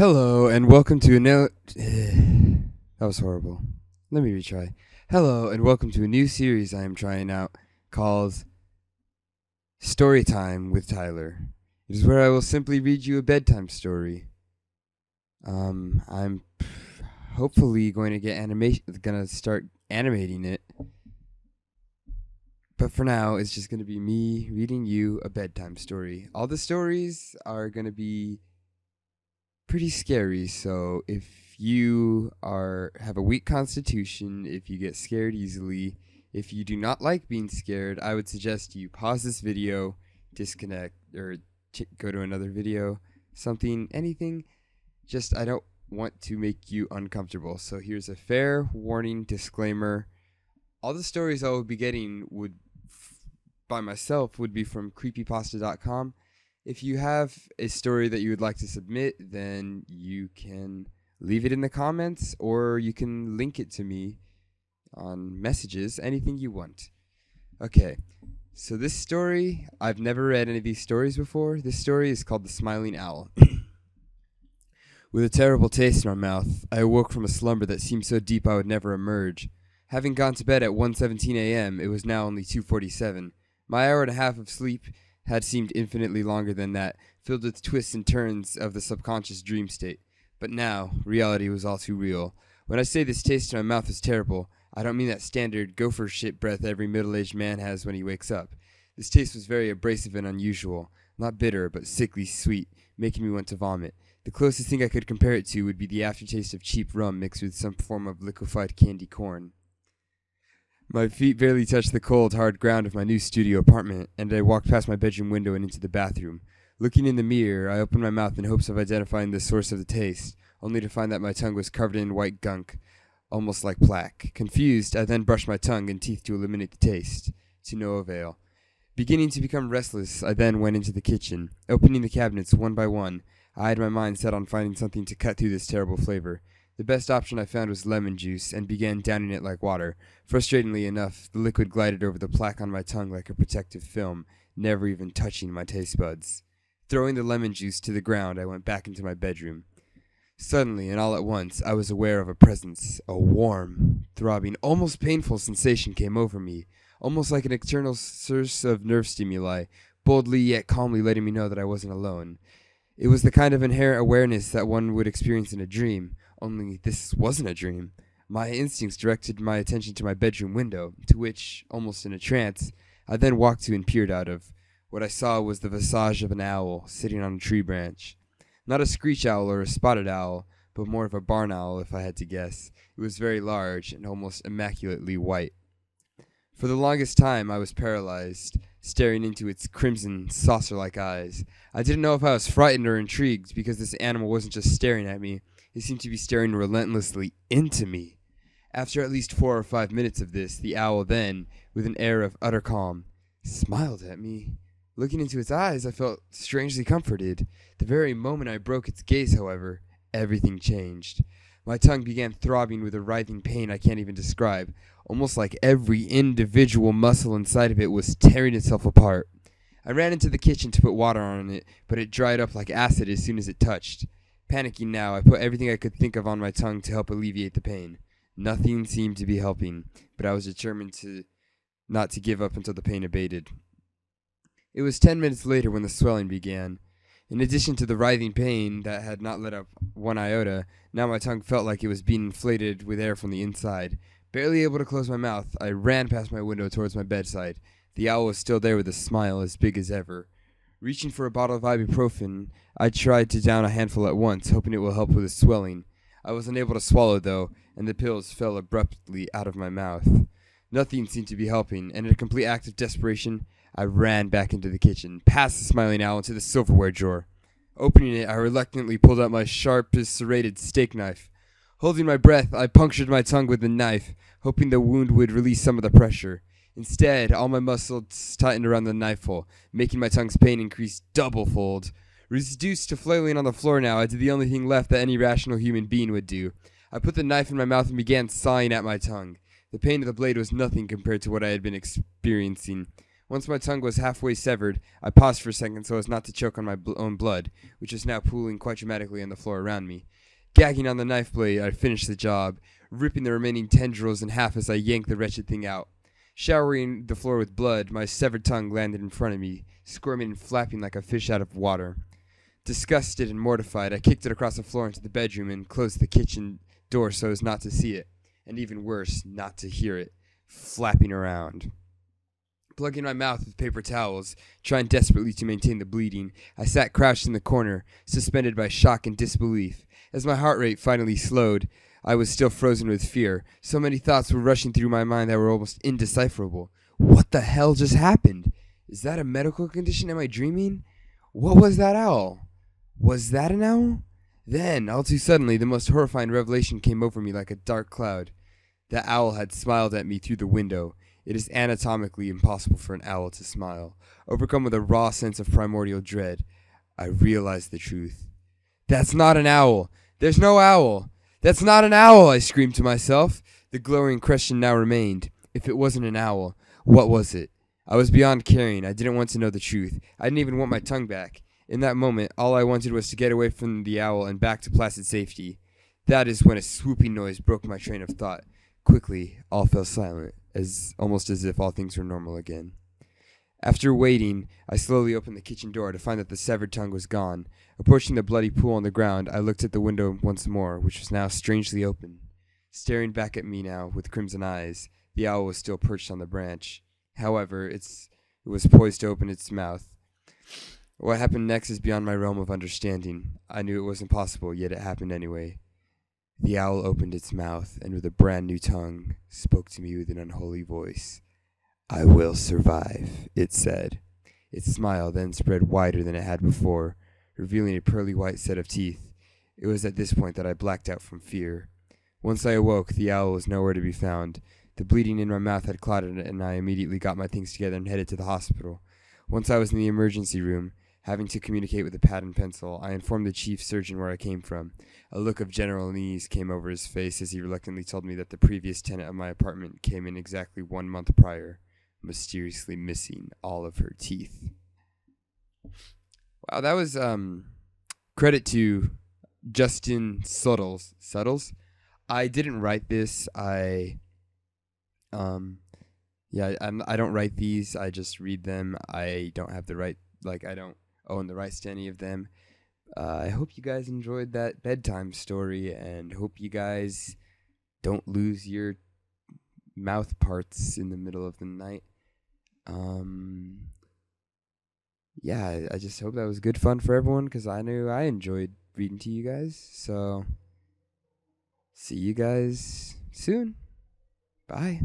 Hello and welcome to a that was horrible. Let me retry. Hello and welcome to a new series I am trying out called Storytime with Tyler. It is where I will simply read you a bedtime story. I'm hopefully going to start animating it. But for now, it's just going to be me reading you a bedtime story. All the stories are going to be pretty scary, so if you have a weak constitution, if you get scared easily, if you do not like being scared, I would suggest you pause this video, disconnect, or go to another video, anything. Just, I don't want to make you uncomfortable. So here's a fair warning disclaimer. All the stories I will be getting by myself would be from creepypasta.com. If you have a story that you would like to submit, then you can leave it in the comments, or you can link it to me on messages, anything you want. Okay, so this story, I've never read any of these stories before. This story is called The Smiling Owl. With a terrible taste in my mouth, I awoke from a slumber that seemed so deep I would never emerge. Having gone to bed at 1:17 a.m., it was now only 2:47. My hour and a half of sleep had seemed infinitely longer than that, filled with twists and turns of the subconscious dream state. But now, reality was all too real. When I say this taste in my mouth was terrible, I don't mean that standard gopher shit breath every middle-aged man has when he wakes up. This taste was very abrasive and unusual. Not bitter, but sickly sweet, making me want to vomit. The closest thing I could compare it to would be the aftertaste of cheap rum mixed with some form of liquefied candy corn. My feet barely touched the cold, hard ground of my new studio apartment, and I walked past my bedroom window and into the bathroom. Looking in the mirror, I opened my mouth in hopes of identifying the source of the taste, only to find that my tongue was covered in white gunk, almost like plaque. Confused, I then brushed my tongue and teeth to eliminate the taste. To no avail. Beginning to become restless, I then went into the kitchen. Opening the cabinets one by one, I had my mind set on finding something to cut through this terrible flavor. The best option I found was lemon juice, and began downing it like water. Frustratingly enough, the liquid glided over the plaque on my tongue like a protective film, never even touching my taste buds. Throwing the lemon juice to the ground, I went back into my bedroom. Suddenly, and all at once, I was aware of a presence. A warm, throbbing, almost painful sensation came over me, almost like an external source of nerve stimuli, boldly yet calmly letting me know that I wasn't alone. It was the kind of inherent awareness that one would experience in a dream, only this wasn't a dream. My instincts directed my attention to my bedroom window, to which, almost in a trance, I then walked to and peered out of. What I saw was the visage of an owl sitting on a tree branch. Not a screech owl or a spotted owl, but more of a barn owl if I had to guess. It was very large and almost immaculately white. For the longest time I was paralyzed, staring into its crimson, saucer-like eyes. I didn't know if I was frightened or intrigued, because this animal wasn't just staring at me. It seemed to be staring relentlessly into me. After at least 4 or 5 minutes of this, the owl then, with an air of utter calm, smiled at me. Looking into its eyes, I felt strangely comforted. The very moment I broke its gaze, however, everything changed. My tongue began throbbing with a writhing pain I can't even describe, almost like every individual muscle inside of it was tearing itself apart. I ran into the kitchen to put water on it, but it dried up like acid as soon as it touched. Panicking now, I put everything I could think of on my tongue to help alleviate the pain. Nothing seemed to be helping, but I was determined not to give up until the pain abated. It was 10 minutes later when the swelling began. In addition to the writhing pain that had not let up one iota, now my tongue felt like it was being inflated with air from the inside. Barely able to close my mouth, I ran past my window towards my bedside. The owl was still there with a smile as big as ever. Reaching for a bottle of ibuprofen, I tried to down a handful at once, hoping it will help with the swelling. I was unable to swallow, though, and the pills fell abruptly out of my mouth. Nothing seemed to be helping, and in a complete act of desperation, I ran back into the kitchen, past the smiling owl, into the silverware drawer. Opening it, I reluctantly pulled out my sharpest serrated steak knife. Holding my breath, I punctured my tongue with the knife, hoping the wound would release some of the pressure. Instead, all my muscles tightened around the knife hole, making my tongue's pain increase double-fold. Reduced to flailing on the floor now, I did the only thing left that any rational human being would do. I put the knife in my mouth and began sawing at my tongue. The pain of the blade was nothing compared to what I had been experiencing. Once my tongue was halfway severed, I paused for a second so as not to choke on my own blood, which was now pooling quite dramatically on the floor around me. Gagging on the knife blade, I finished the job, ripping the remaining tendrils in half as I yanked the wretched thing out. Showering the floor with blood, my severed tongue landed in front of me, squirming and flapping like a fish out of water. Disgusted and mortified, I kicked it across the floor into the bedroom and closed the kitchen door so as not to see it, and even worse, not to hear it, flapping around. Plugging my mouth with paper towels, trying desperately to maintain the bleeding, I sat crouched in the corner, suspended by shock and disbelief. As my heart rate finally slowed, I was still frozen with fear. So many thoughts were rushing through my mind that were almost indecipherable. What the hell just happened? Is that a medical condition? Am I dreaming? What was that owl? Was that an owl? Then, all too suddenly, the most horrifying revelation came over me like a dark cloud. The owl had smiled at me through the window. It is anatomically impossible for an owl to smile. Overcome with a raw sense of primordial dread, I realized the truth. That's not an owl! There's no owl! That's not an owl! I screamed to myself. The glowing question now remained. If it wasn't an owl, what was it? I was beyond caring. I didn't want to know the truth. I didn't even want my tongue back. In that moment, all I wanted was to get away from the owl and back to placid safety. That is when a swooping noise broke my train of thought. Quickly, all fell silent, almost as if all things were normal again. After waiting, I slowly opened the kitchen door to find that the severed tongue was gone. Approaching the bloody pool on the ground, I looked at the window once more, which was now strangely open. Staring back at me now with crimson eyes, the owl was still perched on the branch. However, it was poised to open its mouth. What happened next is beyond my realm of understanding. I knew it was impossible, yet it happened anyway. The owl opened its mouth, and with a brand new tongue, spoke to me with an unholy voice. I will survive, it said. Its smile then spread wider than it had before, revealing a pearly white set of teeth. It was at this point that I blacked out from fear. Once I awoke, the owl was nowhere to be found. The bleeding in my mouth had clotted, and I immediately got my things together and headed to the hospital. Once I was in the emergency room, having to communicate with a pad and pencil, I informed the chief surgeon where I came from. A look of general unease came over his face as he reluctantly told me that the previous tenant of my apartment came in exactly 1 month prior, mysteriously missing all of her teeth. Wow, that was credit to Justin Suttles. I didn't write this. I don't write these. I just read them. I don't have the right, I don't own the rights to any of them. I hope you guys enjoyed that bedtime story, and hope you guys don't lose your mouth parts in the middle of the night. I just hope that was good fun for everyone, because I knew I enjoyed reading to you guys. So, see you guys soon. Bye.